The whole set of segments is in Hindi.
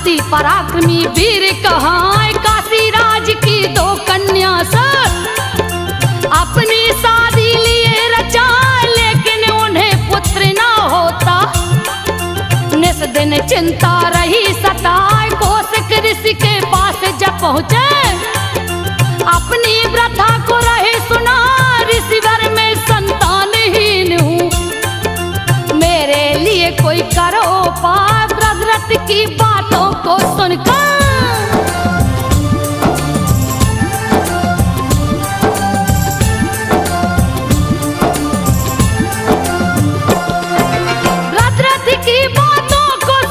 अति पराक्रमी वीर कहाँ काशी राज की दो कन्या सर अपनी शादी लिए रचा, लेकिन उन्हें पुत्र ना होता। निस दिन चिंता रही सताए, कौशिक ऋषि के पास जब पहुँचे अपनी व्रथा को रहे सुना, ऋषिवर में संतानहीन हूँ, मेरे लिए कोई करो उपाय। व्रत की बातों को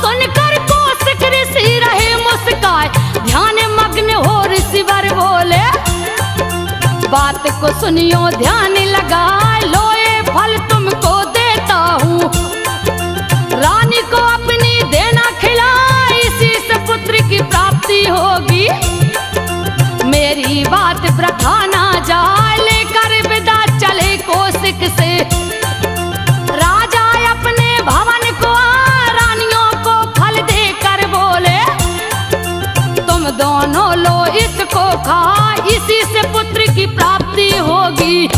सुनकर कौशिक ऋषि रहे मुस्काए, ध्यान मग्न हो ऋषिवर बोले बात को सुनियो ध्यान लगाए, लोए फल तुमको देता हूँ, रानी को अपनी देना खिलाए, इसी से पुत्र की प्राप्ति होगी। मेरी बात वृथा ना जाए, लेकर विदा चले कौशिक से राजा अपने भवन को, रानियों को फल देकर बोले तुम दोनों लो इसको खा, इसी से पुत्र की प्राप्ति होगी।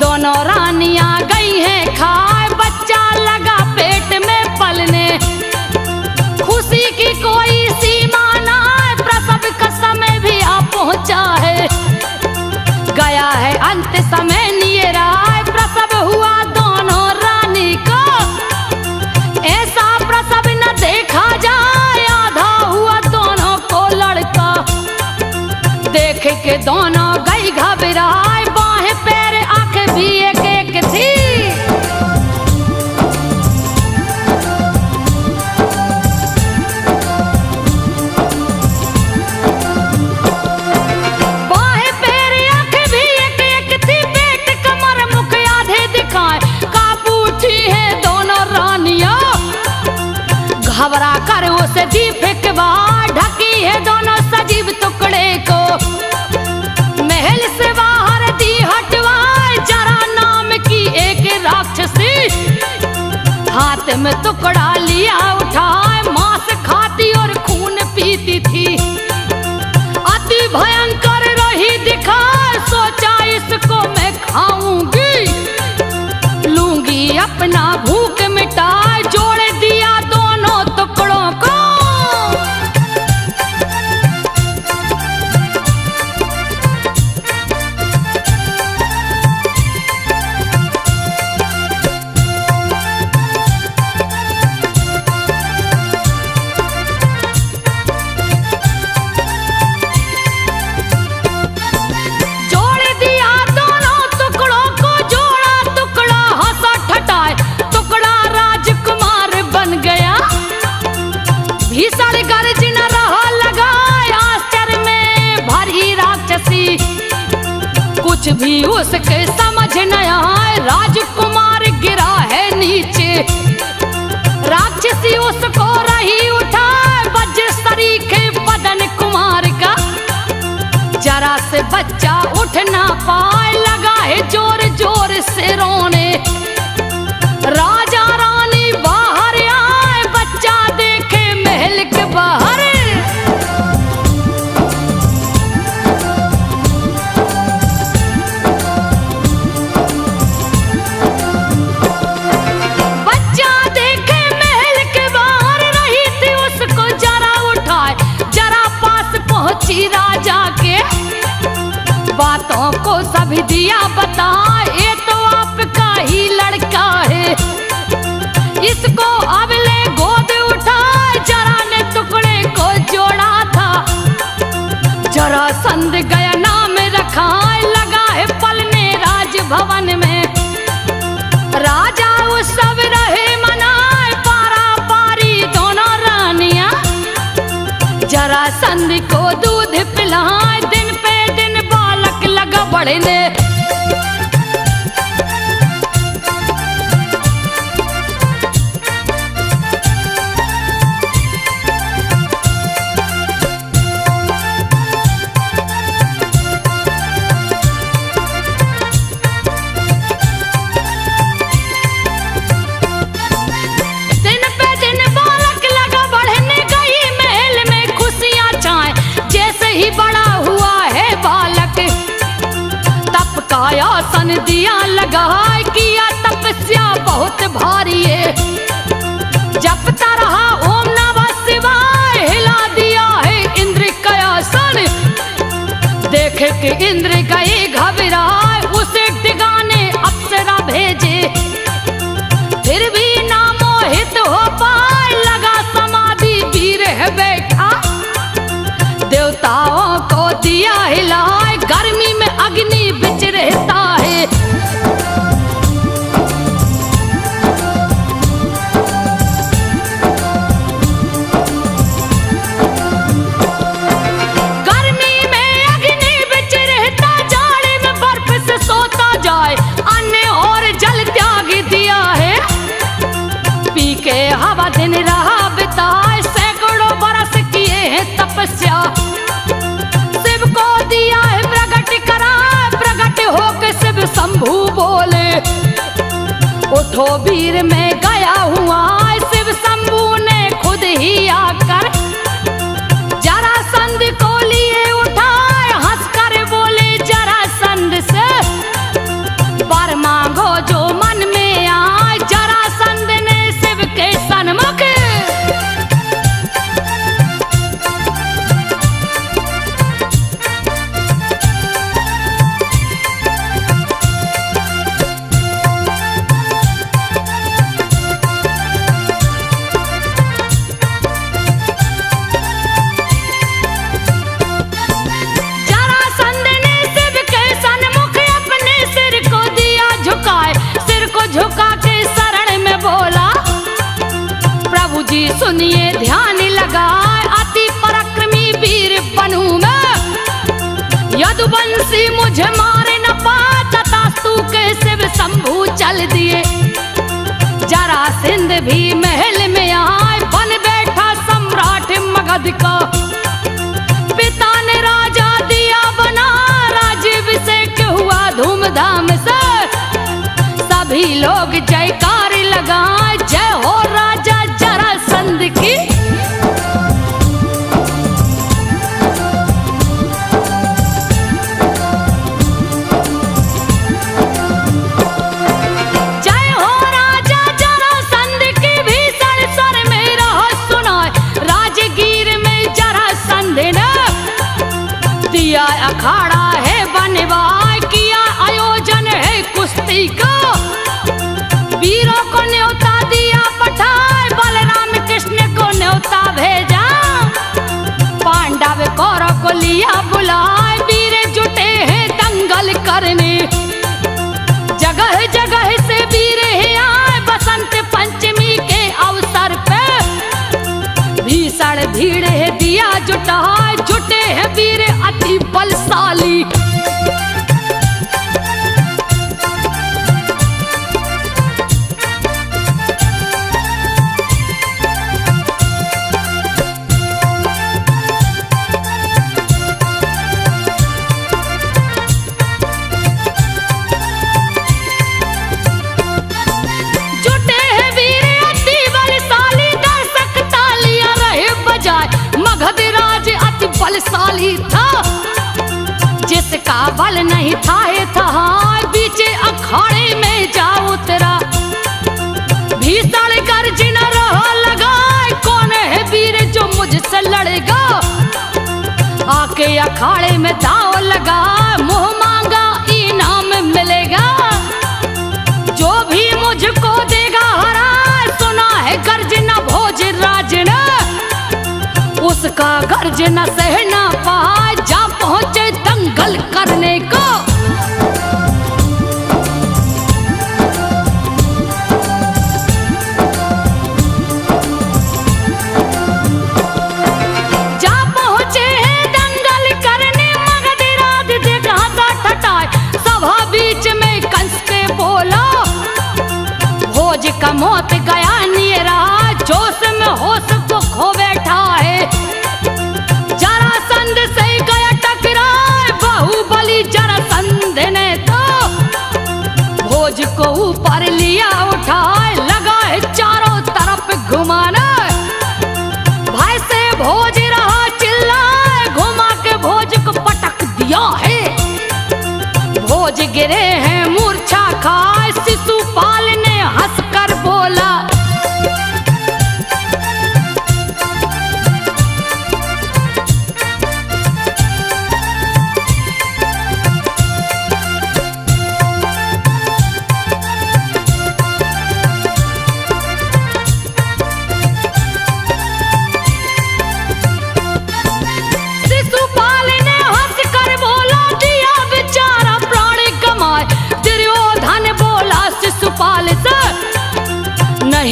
दोनों रानियां गई हैं खाए, बच्चा लगा पेट में पलने, खुशी की कोई सीमा ना है, प्रसव का समय भी आ पहुंचा है, गया है अंत समय नियर आए, प्रसव हुआ दोनों रानी को, ऐसा प्रसव न देखा जाए, आधा हुआ दोनों को लड़का, देख के दोनों गई घबराए, बाहें पैर आंख भी एक एक थी, बाहें पैर आंख भी एक एक थी, पेट कमर मुख आधे दिखाए, काबू उठी है दोनों रानियां, घबरा कर उसे दी फेंकवा, ढकी है दोनों सजीव टुकड़े को, महल से बाहर दी हटवाए, जरा नाम की एक राक्षसी, हाथ में टुकड़ा लिया उठाए, मांस खाती और खून पीती थी, अति भयंकर रही दिखाए, सोचा इसको मैं खाऊंगी, लूंगी अपना भूख मिटाए, जोड़ दिया दोनों टुकड़ों को, भीषण गर्ज न रहा लगाए, आश्चर्य में भरी राक्षसी, कुछ भी उसके समझ न आए, राजकुमार गिरा है नीचे, राक्षसी उसको रही उठाए, वज्र सरीखे बदन कुमार का, जरा से बच्चा उठ ना पाए, लगा है जोर जोर से रोने, राजा रानी बाहर आए, बच्चा देखे महल के बाहर, बच्चा देखे महल के बाहर, रही थी उसको जरा उठाए, जरा पास पहुंची राजा के, बातों को सभी दिया बता, ये तो आपका ही लड़का है, इसको अब ले गोद उठा, जरा ने टुकड़े को जोड़ा था, जरासंध गया नाम रखा, लगा है पलने राजभवन में, राजा उत्सव रहे मनाए, पारा पारी दोनों रानियां जरासंध को दूध पिलाए, दिन पे दिन बालक लगा बढ़ने। आसन दिया लगाए, किया तपस्या बहुत भारी है। जपता रहा ओम नमः शिवाय, हिला दिया है इंद्र का आसन। देखे कि इंद्र गए घबराए, उसे डिगाने अप्सरा भेजे। फिर भी ना मोहित हो पाए, लगा समाधि वीर है बैठा। देवताओं को दिया हिलाए, गर्मी में अग्नि बिच रहता है। गर्मी में अग्नि बिच रहता, जाड़े में बर्फ से सोता जाए। अन्न और जल त्याग दिया है, पी के हवा दिन रहा बिताए। सैकड़ों बरस किए हैं तपस्या, शिव को दिया है प्रगट करा। प्रगट होके शिव शंभु बोले, उठो वीर में गया हुआ। शिव शंभु ने खुद ही आकर जरासंध को लिए उठाए। हंसकर बोले जरासंध से, वर मांगो जो मन में आए। जरासंध ने शिव के सन्मुख सुनिए ध्यान लगाए। अति पराक्रमी वीर बनूं मैं, यदुवंशी मुझे मारे न पाए। तथास्तु के शिव शंभु चल दिए, जरासंध भी महल में आए। बन बैठा सम्राट मगध का, पिता ने राजा दिया बना। राज्याभिषेक हुआ धूमधाम से, सभी लोग जयकार लगाए। जय हो राजा जरासंध की। जय हो राजा जरासंध की, भीषण स्वर में रहस्य सुनाए। राजगीर में जरासंध ने दिया अखाड़ा है बनवाए। किया आयोजन है कुश्ती का, वीरों को न्योता दिया पठाए। बलराम कृष्ण को न्योता भेजा, पांडव कौरव को लिया बुलाए। वीर जुटे हैं दंगल करने, जगह जगह से वीर है आए। बसंत पंचमी के अवसर पे भीषण भीड़ है दिया जुटाए। जुटे हैं वीर अति बलशाली, बलशाली था। जिसका बल नहीं था ये था, बीच अखाड़े में जा उतरा। भीषण गर्जन रहा लगा, कौन है वीर जो मुझसे लड़ेगा। आके अखाड़े में दांव लगा, मुंह मांगा इनाम मिलेगा। जो भी मुझको देगा हरा, सुना है गर्जना भोजराज ने। उसका गर्जना सह ना पाए, जा पहुंचे दंगल करने को। जा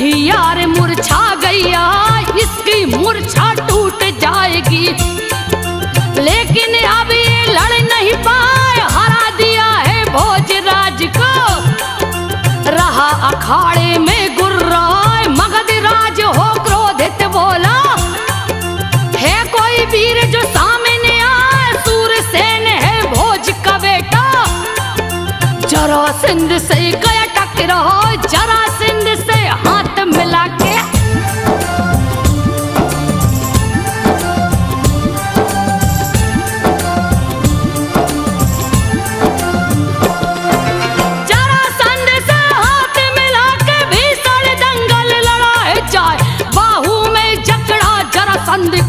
नहीं यार मूर्छा गया, इसकी मूर्छा टूट जाएगी। लेकिन अब ये लड़ नहीं पाए, हरा दिया है भोजराज को। रहा अखाड़े में गुर्राए, मगध राज हो क्रोधित बोला, है कोई वीर जो सामने आए? सूरसेन है भोज का बेटा, जरासंध से गया टकरा, जरासंध से हाथ मिला के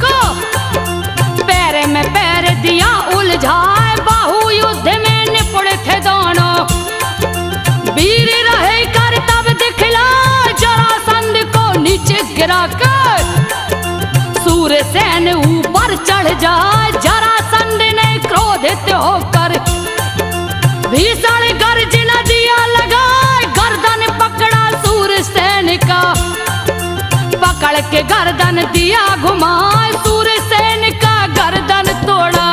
को पैर में पैर दिया उलझाए। बाहु युद्ध में निपुण थे दोनों, वीर रहे कर तब दिखला, जरासंध को नीचे गिरा कर सूरसेन ऊपर चढ़ जाए। जरासंध ने क्रोधित होकर भीषण गर्जना दिया लगाए, गर्दन पकड़ा सूरसेन का, पकड़ के गर्दन दिया घुमाए, सूरसेन का गर्दन तोड़ा।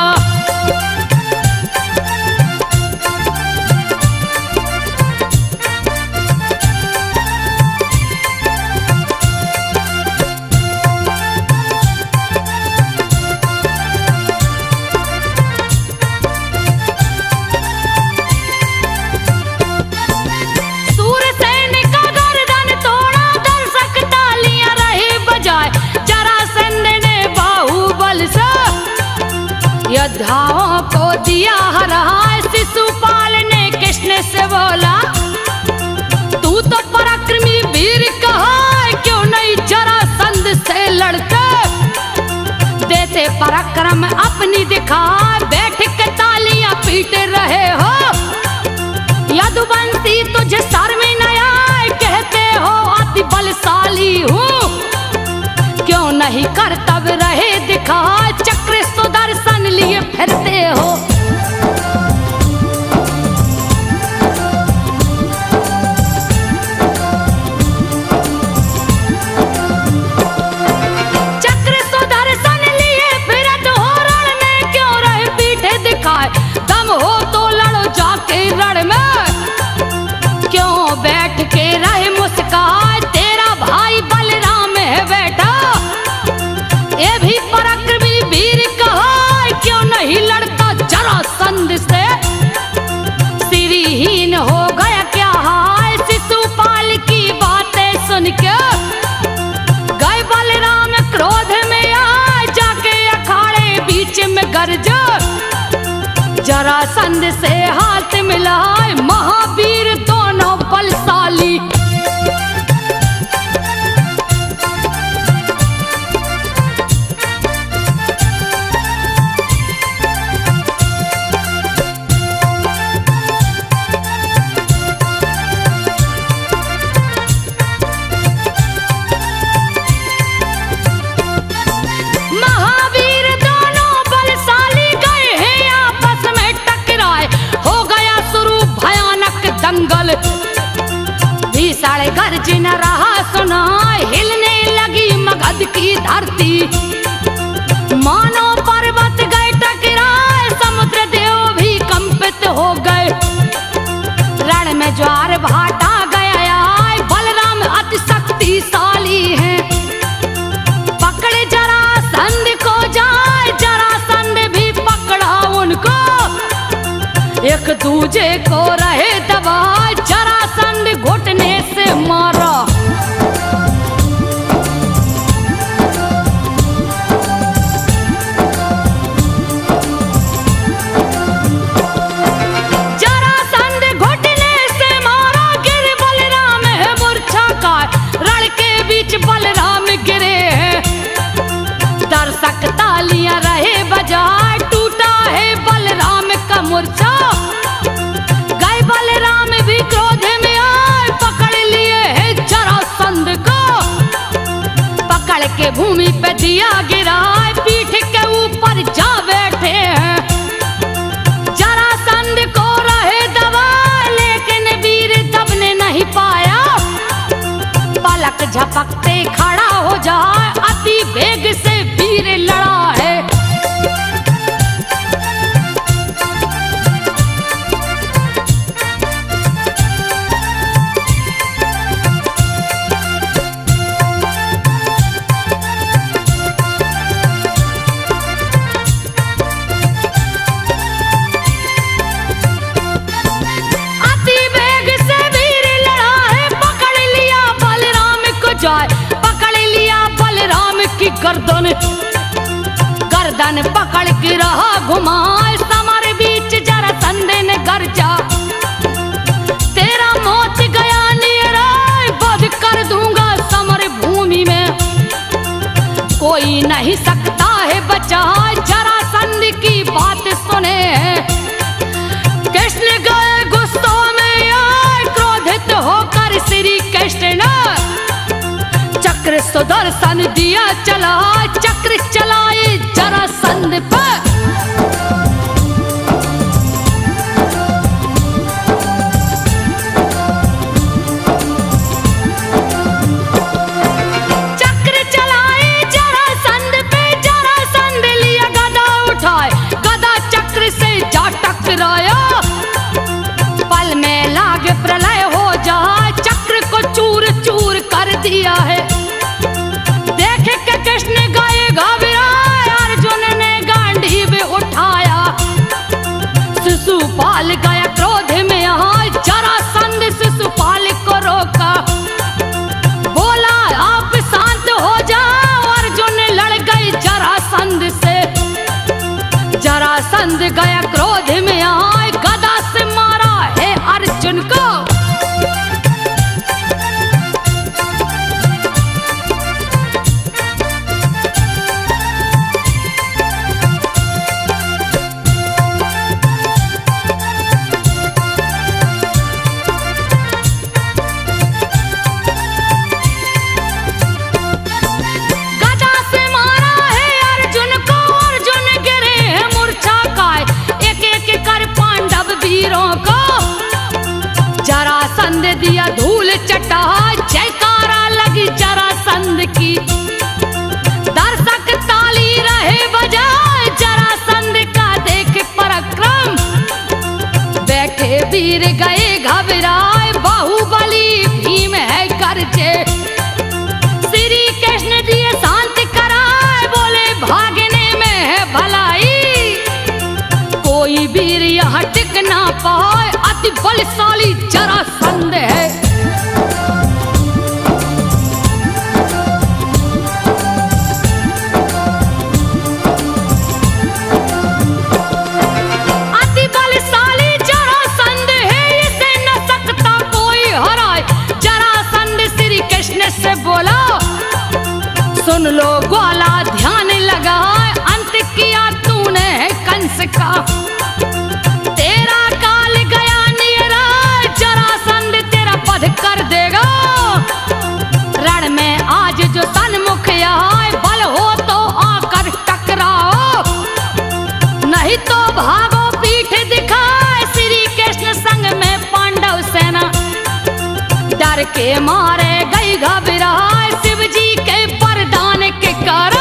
सूरसेन का गर्दन तोड़ा, दर्शक तालियां रहे बजाए। जरासंध ने बाहुबल से योद्धाओं को दिया हरा। शिशुपाल ने कृष्ण से बोला, तू तो पराक्रमी वीर कहा, क्यों नहीं जरासंध से लड़ते? देते पराक्रम अपनी दिखा, बैठ के तालियां पीट रहे हो। यदुवंशी तुझे सर में न आए, कहते हो अति बलशाली हूँ, क्यों नहीं कर्तव्य रहे दिखा? चक्र सुदर्शन लिए फिरते हो। चक्र सुदर्शन लिए फिरत हो, रण में क्यों रहे पीठे दिखाए? दम हो तो लड़ो जाके रण में, क्यों बैठ के रहे मुस्काए? तेरा भाई बलराम है बेटा, ये भी पराक्रमी वीर कहा, क्यों नहीं लड़ता जरासंध से? सिरहीन हो गया क्या हाय? शिशुपाल की बातें सुन के गए बलराम क्रोध में आए, जाके अखाड़े बीच में गरजा, जरासंध से हाथ मिलाए। महावीर दोनों बलशाली, महावीर दोनों बलशाली गए हैं आपस में टकराए। हो गया शुरू भयानक दंगल, भीषण गर्जन रहा सुनाए, हिलने लगी मगध की धरती, मानो पर्वत गए टकराए, समुद्र देव भी कंपित हो गए। रण में ज्वार भाटा गया आए, बलराम अति शक्तिशाली है, पकड़े जरासंध को जाए, जरासंध भी पकड़ा उनको, एक दूजे को रहे दबाए। जरासंध घुटने से मारा, जरासंध घुटने से मारा, गिर बलराम है मूर्छा का, रण के बीच बलराम गिरे हैं। दर्शक तालियां रहे बजाए, टूटा है बलराम का मूर्छा। गए बलराम भी क्रोध में आए, पकड़ लिए है जरासंध को, पकड़ के भूमि पे दिया गिराए, पीठ के ऊपर जा बैठे हैं। जरासंध को रहे दबा, लेकिन वीर दबने नहीं पाया, पलक झपकते खड़ा हो जाए, अति वेग से वीर लड़ा है। पकड़ लिया बलराम की गर्दन, गर्दन पकड़ के रहा घुमाए, समर बीच जरासंध ने गर्जा, तेरा मौत गया निराय, वध कर दूंगा समर भूमि में, कोई नहीं सकता है बचाए, जरासंध की बात सुने। कृष्ण गए गुस्सों में आए, क्रोधित होकर श्री कृष्ण ने चक्र सुदर्शन दिया चला, चक्र चलाए जरासंध पर। चक्र चलाए जरासंध पे, जरासंध लिया गदा उठाए, गदा चक्र से जा टकराया, पल में लागे प्रलय हो जाए, चक्र को चूर चूर कर दिया है। देख के कृष्ण गए घबराए, अर्जुन ने गांडीव उठाया, शिशुपाल गया क्रोध में आए, जरासंध शिशुपाल को रोका, बोला आप शांत हो जाओ, अर्जुन लड़ गई जरासंध से, जरासंध गया क्रोध में आए, गदा से मारा है अर्जुन को। जरासंध दिया धूल चटा, जयकारा लगी जरासंध की, दर्शक ताली रहे बजाए, जरासंध का देख पराक्रम, बैठे वीर गए घबराए, बाहुबली भीम है गर्जे, श्री कृष्ण दिए शांत कराए, बोले भागने में है भलाई, कोई वीर यहाँ टिक ना पाए, अति बलशाली जरासंध है। अति बलशाली जरासंध है, इसे न सकता कोई हराए, जरासंध श्री कृष्ण से बोला, सुन लो ग्वाला ध्यान लगाए, अंत किया तूने कंस का, तेरा काल गया नियरा, जरासंध तेरा वध कर देगा, रण में आज जो सन्मुख आए, बल हो तो आकर टकराओ, नहीं तो भागो पीठ दिखाए, श्री कृष्ण संग में पांडव सेना, डर के मारे गई घबराए, शिव जी के वरदान के कारण।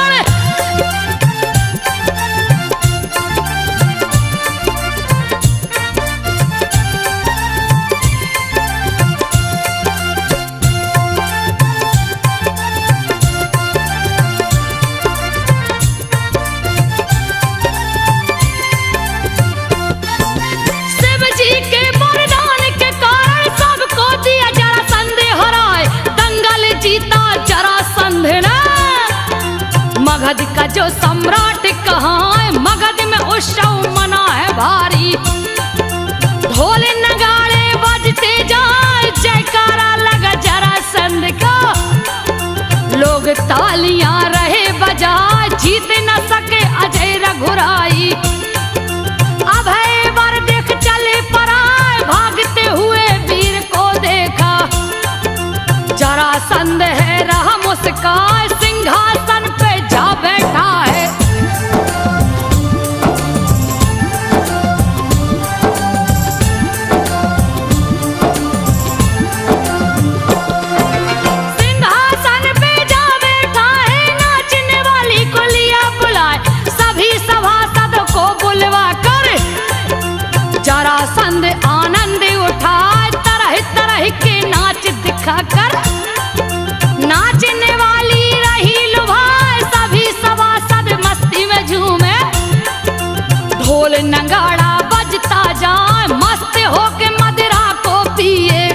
मगध का जो सम्राट कहाँ है, मगध में उत्सव मना है भारी, ढोल नगाड़े बजते जाए, जयकारा लगा जरासंध का, लोग तालियां रहे बजाए, जीत न सके अजय रघुराई, अभय वर देख चले पराए, भागते हुए वीर को देखा, जरासंध है रहा मुस्कान, सिंहासन पे जा बैठा है। सिंहासन जरासंध आनंद उठाए तरह तरह के नाच दिखाकर, नाचने वाली रही लुभाए सभी सभासद मस्ती में झूमे। ढोल नगाड़ा बजता जाए मस्त होके मदिरा को पिए,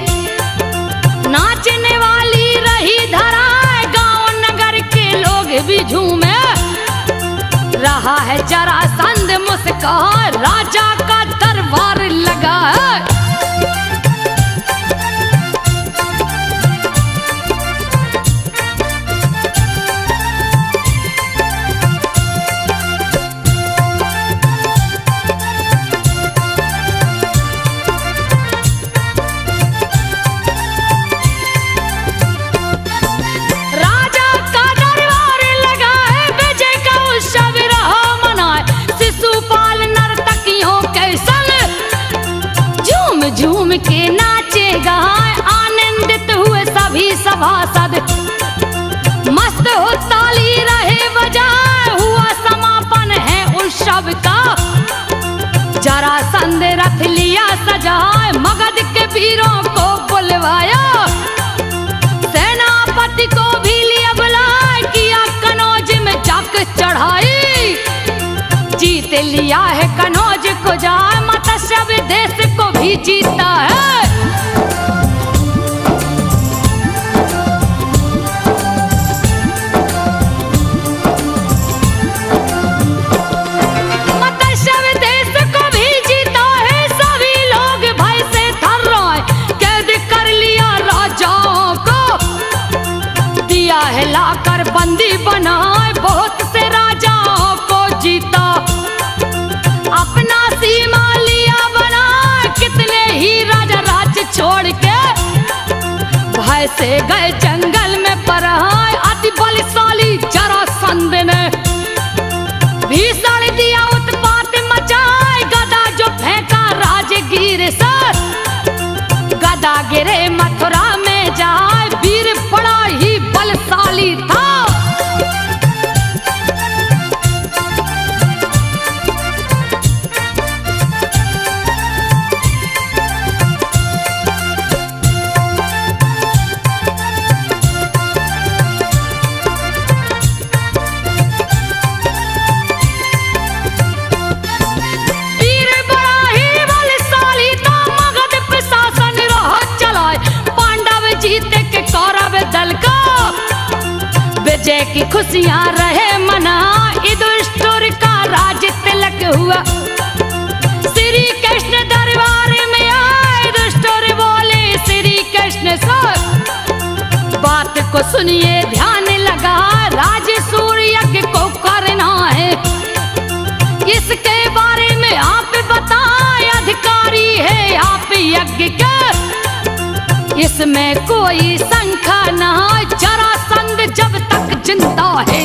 नाचने वाली रही धराए गांव नगर के लोग भी झूमे। रहा है जरासंध मुस्कान राजा का दरबार लगा है। झूम के नाचे गाए आनंदित हुए सभी सभासद, मस्त हो ताली रहे बजाए हुआ समापन है उत्सव का। जरासंध रथ लिया सजाए मगध के वीरों को बुलवाया, सेनापति को भी लिया बुलाए किया कनौज में जाकर चढ़ाई। जीत लिया है कनौज को जाए मत्स्य विदेश को भी जीता है। मत्स्य विदेश को भी जीता है, सभी लोग भय से थर्राए कैद कर लिया राजाओं को, दिया है लाकर बंदी बनाए बहुत से राजाओं को जीता। अपना सीमा लिया बना कितने ही राजा राज्य छोड़ के, भय से गए जंगल में पराए अति बलशाली जरासंध ने। भीषण दिया उत्पात मचाए गदा जो फेंका राजगीर से, गदा गिरे मथुरा में जाए वीर बड़ा ही बलशाली था। विजय की खुशियां रहे मना युधिष्ठिर का राज तिलक हुआ। श्री कृष्ण दरबार में आए युधिष्ठिर बोले श्री कृष्ण से बात को सुनिए ध्यान लगा, राज सूर्य यज्ञ को करना है, इसके बारे में आप बताएं अधिकारी है आप यज्ञ के, इसमें कोई शंका ना, जरासंध जब तक जिंदा है।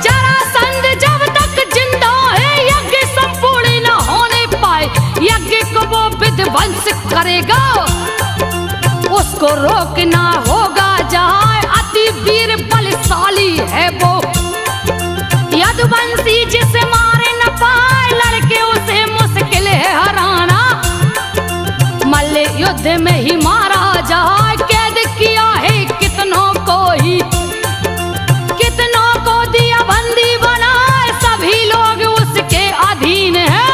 जरासंध जब तक जिंदा है यज्ञ संपूर्ण न होने पाए, यज्ञ को वो विध्वंस करेगा, उसको रोकना होगा जाए अति वीर बलशाली है वो। यदुवंशी जिसे मारे न पाए लड़के उसे मुश्किल है हराना, मल्ल युद्ध में ही मारा जाए, कैद किया है कितनों को ही, कितनों को दिया बंदी बनाए, सभी लोग उसके अधीन है।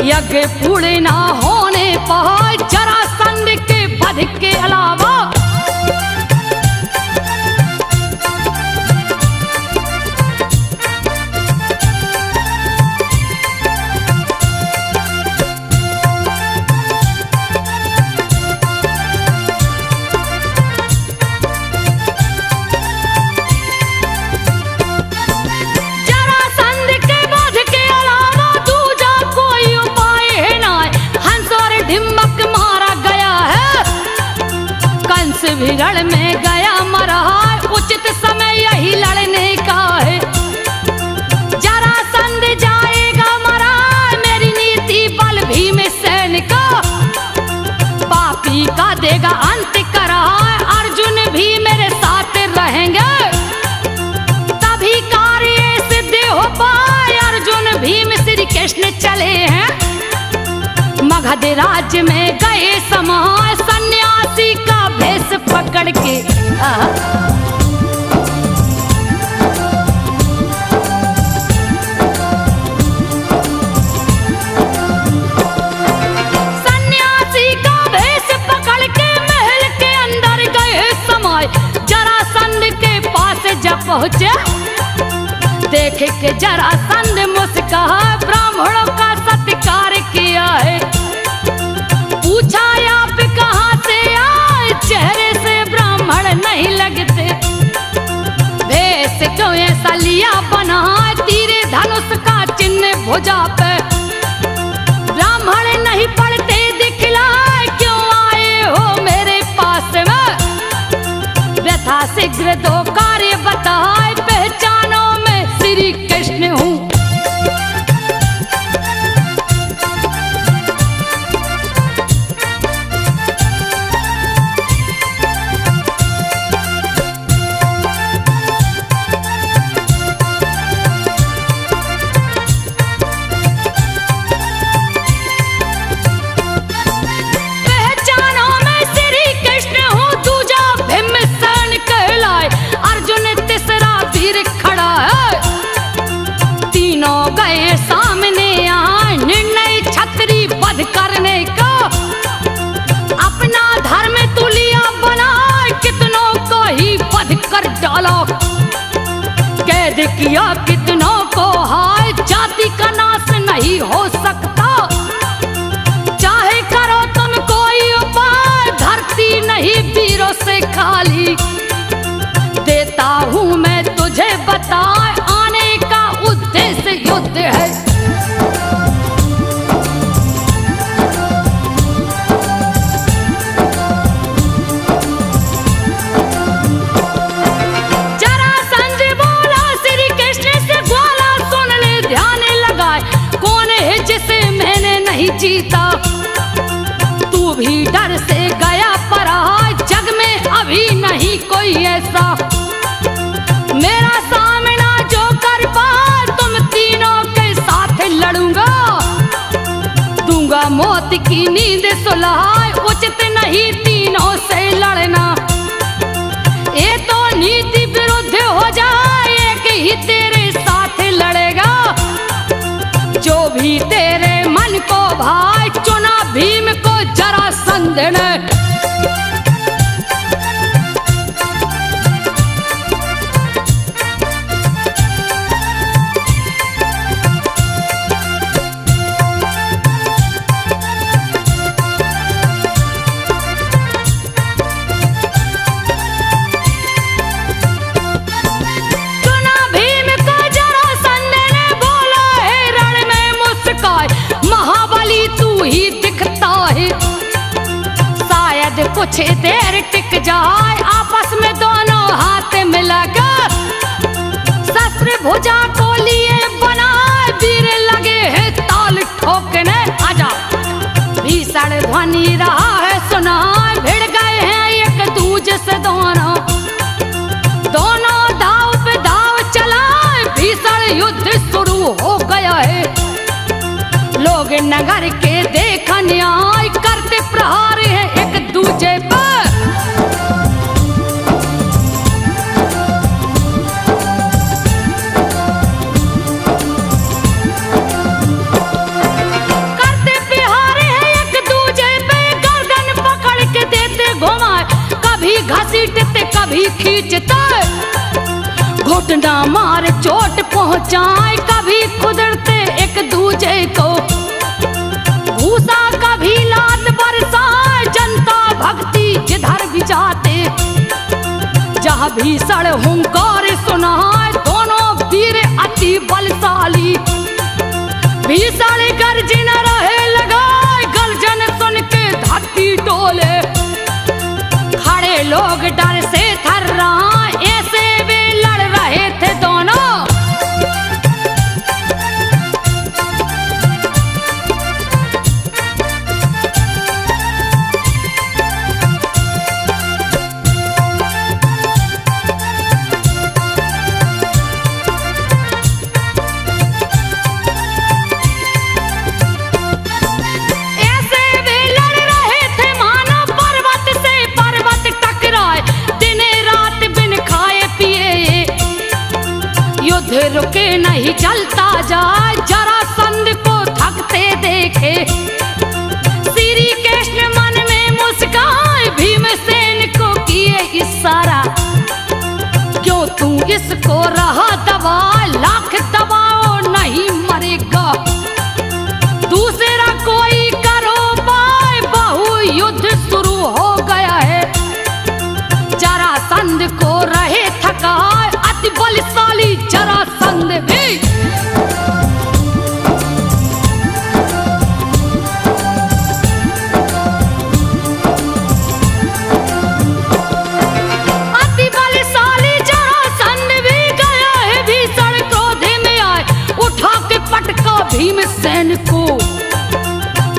यज्ञ पूर्ण ना होने पाए जरासंध के वध के अलावा। बिगड़ में गया मरा, उचित समय यही लड़ने का है, जरासंध जाएगा मरा, मेरी नीति बल भीम सैन का, पापी का देगा अंत करा, अर्जुन भी चले हैं मगध राज्य में गए समाए सन्यासी का भेष पकड़ के। सन्यासी का भेष पकड़ के महल के अंदर गए समाए जरासंध के पास जब पहुंचे देख के जरासंध मुस्कुरा ब्राह्मणों का सत्कार किया है। पूछा आप कहाँ से आए चेहरे से ब्राह्मण नहीं लगते भेष क्यों ऐसा लिया बना तीरे धनुष का चिन्ह भुजा पे ब्राह्मण नहीं पढ़ते दिखलाए क्यों आए हो मेरे पास में व्यथा शीघ्र दो कार्य बताए पहचानो मैं श्री कृष्ण हूँ। गए सामने आए निर्णय छत्री वध करने का अपना धर्म तुलिया बना कितनों को ही वध कर डाला कैद किया कितनों को हाय जाति का नाश नहीं हो सकता चाहे करो तुम कोई उपाय धरती नहीं वीरों से खाली देता हूँ मैं तुझे बताए आने का उद्देश्य युद्ध है। जरासंध बोला श्री कृष्ण से ग्वाला सुन ले ध्यान लगाए कौन है जिसे मैंने नहीं जीता तू भी डर से गया पर जग में अभी नहीं कोई ऐसा मेरा सामना जो कर पाए तुम तीनों के साथ लड़ूंगा दूंगा मौत की नींद सुलाए उचित नहीं तीनों से लड़ना ये तो नीति विरुद्ध हो जाए एक ही तेरे साथ लड़ेगा जो भी तेरे मन को भाई चुना भीम को जरासंध ने। कुछ देर टिक जाए आपस में दोनों हाथ मिलाकर शस्त्र भुजा को लिए बनाए वीर लगे है ताल ठोकने आजा भीषण ध्वनि रहा है सुनाए भिड़ गए हैं एक दूजे से दोनों दाव पे दाव चलाए भीषण युद्ध शुरू हो गया है लोग नगर के देखने आए करते प्रहार है एक दूजे पर करते प्रहार है एक दूजे पे गर्दन पकड़ के देते घुमाए कभी घसीटते कभी खींचते घुटना मार चोट पहुंचाए कभी कुदरते एक दूजे को भूसा कभी लात बरसाए जनता भक्ति जिधर भी जाते जहाँ भीषण हुंकार सुनाए दोनों वीर अति बलशाली भीषण गर्जन रहे लगाए गर्जन सुन के धरती डोले खड़े लोग डर से थर्राए ऐसे वे लड़ रहे थे दोनों अति बलशाली जरासंध भी गया है भीषण क्रोध में आए, उठा के पटका भीमसेन को।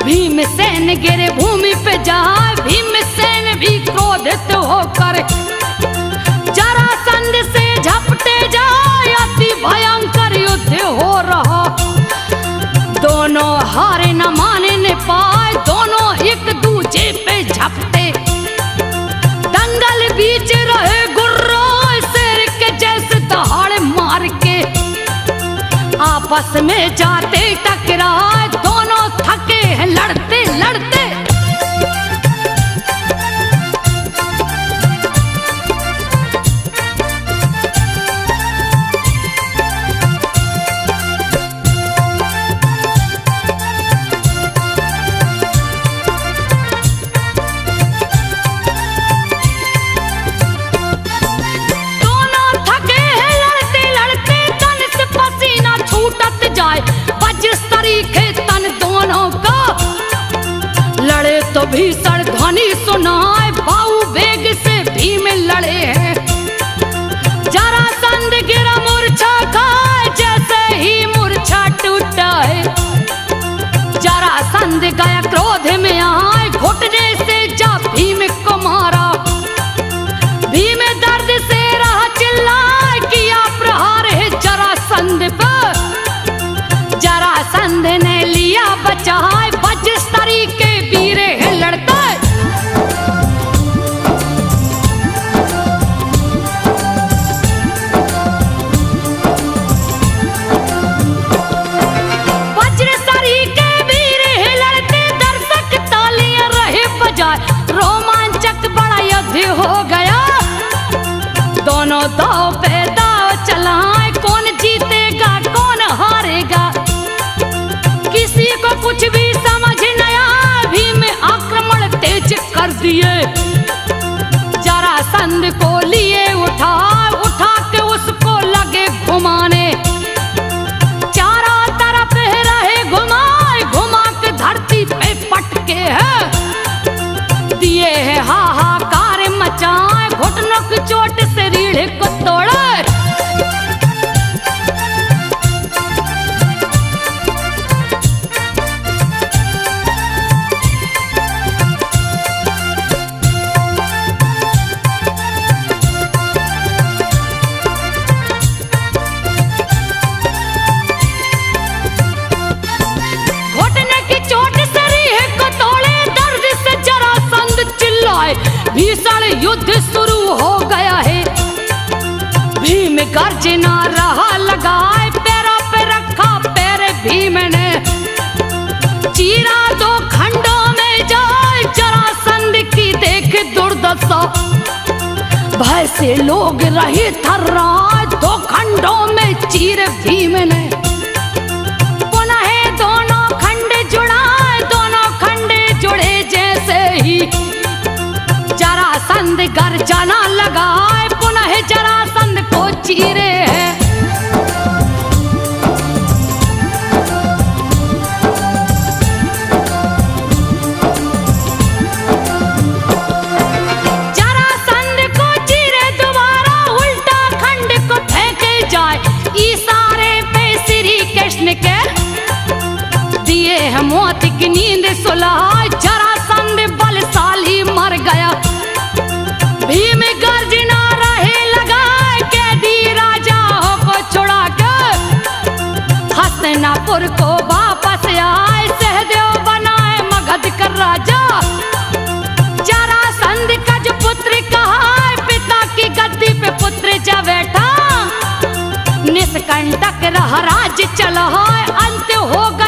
भीमसेन गिरे भूमि पे जाए, भीमसेन भी क्रोधित होकर जरासंध से झपटे जाए। अति भयंकर युद्ध हो रहा, दोनों हारे न माने न पाए, दोनों एक दूजे पे झपटे। दंगल बीच रहे गुर्रो शेर के जैसे दहाड़ मार के, आपस में जाते टकराए, दोनों थके हैं लड़ते लड़ते। दोनों थके हैं लड़ते लड़ते, तन से पसीना छूटत जाए, बजस्तरी के तन दोनों का। लड़े तो भीषण ध्वनि सुनाए, बाहु वेग से भीम लड़े हैं। जरासंध गिरा मूर्छा खाए, जैसे ही मूर्छा टूटा है। जरासंध गया क्रोध में आए, घुटने से जा भीम को मारा। भीम दर्द से रहा चिल्लाए, किया प्रहार है जरासंध पर। जरासंध ने लिया बचाए, बजस्तरी के वीरे है लड़ता। बजस्तरी के वीरे है लड़ते, दर्शक तालियां रहे बजाए। रोमांचक बड़ा युद्ध हो गया, दोनों दाव पे दाव चलाए, कौन जीतेगा कौन हारेगा किसी को कुछ भी समझ न आया। भीम आक्रमण तेज कर दिए, जरासंध को लिए उठा के उसको लगे घुमाने। चारों तरफ रहे घुमाए, घुमा के धरती पे पटके है, दिए है हाहाकार मचाए, घुटनों की चोट से रीढ़ को तोड़ा। घुटने की चोट से रीढ़ को तोड़े, दर्द से जरासंध चिल्लाए। भीषण युद्ध शुरू हो गया है, भीम गर्जना रहा लगाए, पैरों पे रखा पैर भीम ने। चीरा दो खंडों में जाए, जरासंध की देख दुर्दशा। भय से लोग रहे थर्राए, दो खंडों में चीर भीम ने। पुनः दोनों खंड जुड़ाए, दोनों खंड जुड़े जैसे ही जरासंध गर्जना लगाए, पुनः जरासंध को चीरे है। जरासंध को चीरे दोबारा, उल्टा खंड को फेंके जाए। इशारे पे श्री कृष्ण के दिए है मौत की नींद सुलाए, जरासंध बलशाली मर गया। भीम गर्जना रहे लगाए, कैदी राजाओं को छुड़ा के हस्तिनापुर को वापस आए। सहदेव बनाए मगध का राजा, जरासंध का जो पुत्र कहा, पिता की गद्दी पे पुत्र जा बैठा। निष्कंटक रहा राज्य चला, अंत हो गया